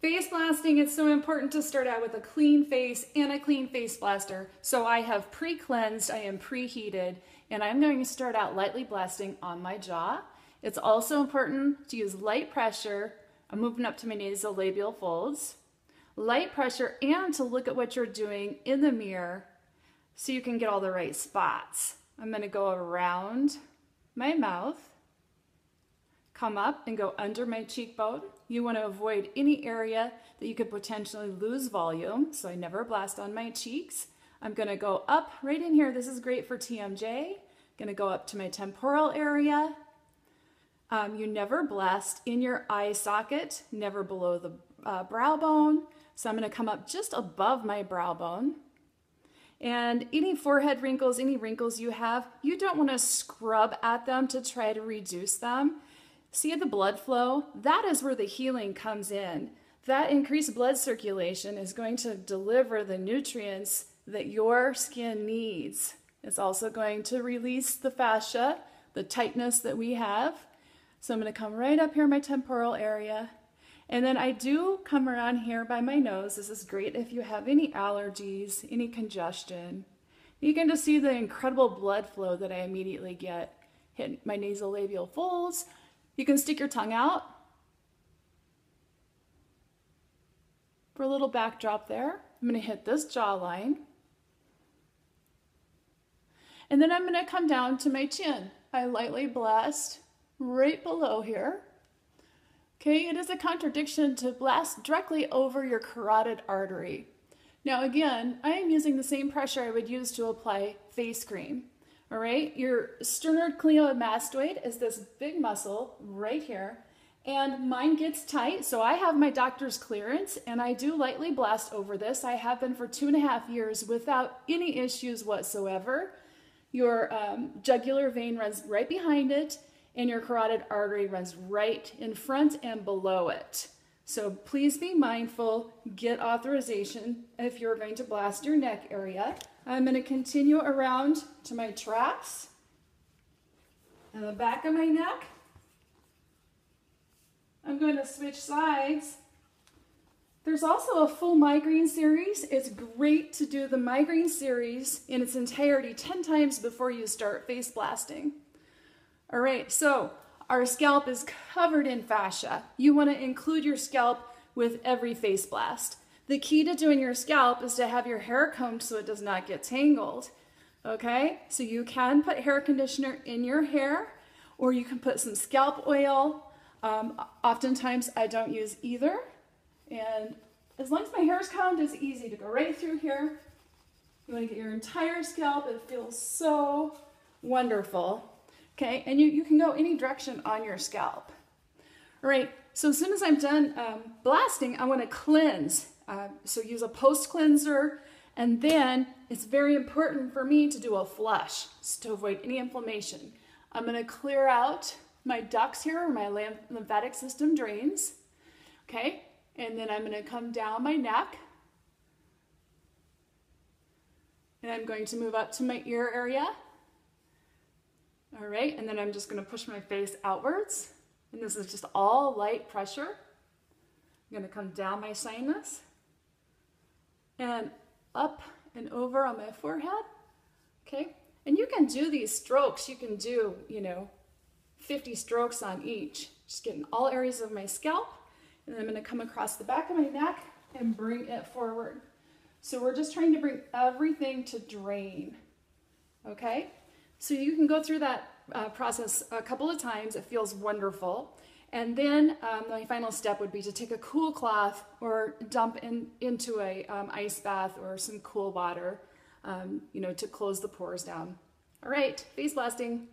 Face blasting, it's so important to start out with a clean face and a clean face blaster. So I have pre-cleansed, I am preheated, and I'm going to start out lightly blasting on my jaw. It's also important to use light pressure. I'm moving up to my nasolabial folds. Light pressure, and to look at what you're doing in the mirror so you can get all the right spots. I'm going to go around my mouth, come up and go under my cheekbone. You want to avoid any area that you could potentially lose volume, so I never blast on my cheeks. I'm going to go up right in here. This is great for TMJ. Going to go up to my temporal area. You never blast in your eye socket, never below the brow bone. So I'm going to come up just above my brow bone. And any forehead wrinkles, any wrinkles you have, you don't want to scrub at them to try to reduce them. See the blood flow? That is where the healing comes in. That increased blood circulation is going to deliver the nutrients that your skin needs. It's also going to release the fascia, the tightness that we have. So I'm going to come right up here in my temporal area. And then I do come around here by my nose. This is great if you have any allergies, any congestion. You can just see the incredible blood flow that I immediately get. Hit my nasolabial folds. You can stick your tongue out for a little backdrop there. I'm going to hit this jawline. And then I'm going to come down to my chin. I lightly blast right below here. Okay, it is a contradiction to blast directly over your carotid artery. Now again, I am using the same pressure I would use to apply face cream. All right, your sternocleidomastoid is this big muscle right here, and mine gets tight, so I have my doctor's clearance, and I do lightly blast over this. I have been for 2.5 years without any issues whatsoever. Your jugular vein runs right behind it, and your carotid artery runs right in front and below it. So please be mindful, get authorization if you're going to blast your neck area. I'm going to continue around to my traps and the back of my neck. I'm going to switch sides. There's also a full migraine series. It's great to do the migraine series in its entirety 10 times before you start face blasting. All right, so our scalp is covered in fascia. You want to include your scalp with every face blast. The key to doing your scalp is to have your hair combed so it does not get tangled. Okay, so you can put hair conditioner in your hair, or you can put some scalp oil. Oftentimes I don't use either. And as long as my hair is combed, it's easy to go right through here. You want to get your entire scalp. It feels so wonderful. Okay, and you can go any direction on your scalp. All right, so as soon as I'm done blasting, I want to cleanse. So use a post cleanser, and then it's very important for me to do a flush to avoid any inflammation. I'm going to clear out my ducts here, where my lymphatic system drains. Okay, and then I'm going to come down my neck, and I'm going to move up to my ear area. All right, and then I'm just going to push my face outwards, and this is just all light pressure. I'm going to come down my sinus and up and over on my forehead. Okay, and you can do these strokes. You can do, 50 strokes on each. Just getting all areas of my scalp, and then I'm going to come across the back of my neck and bring it forward. So we're just trying to bring everything to drain. Okay. So you can go through that process a couple of times. It feels wonderful. And then my final step would be to take a cool cloth or dump into a ice bath or some cool water, to close the pores down. All right, face blasting.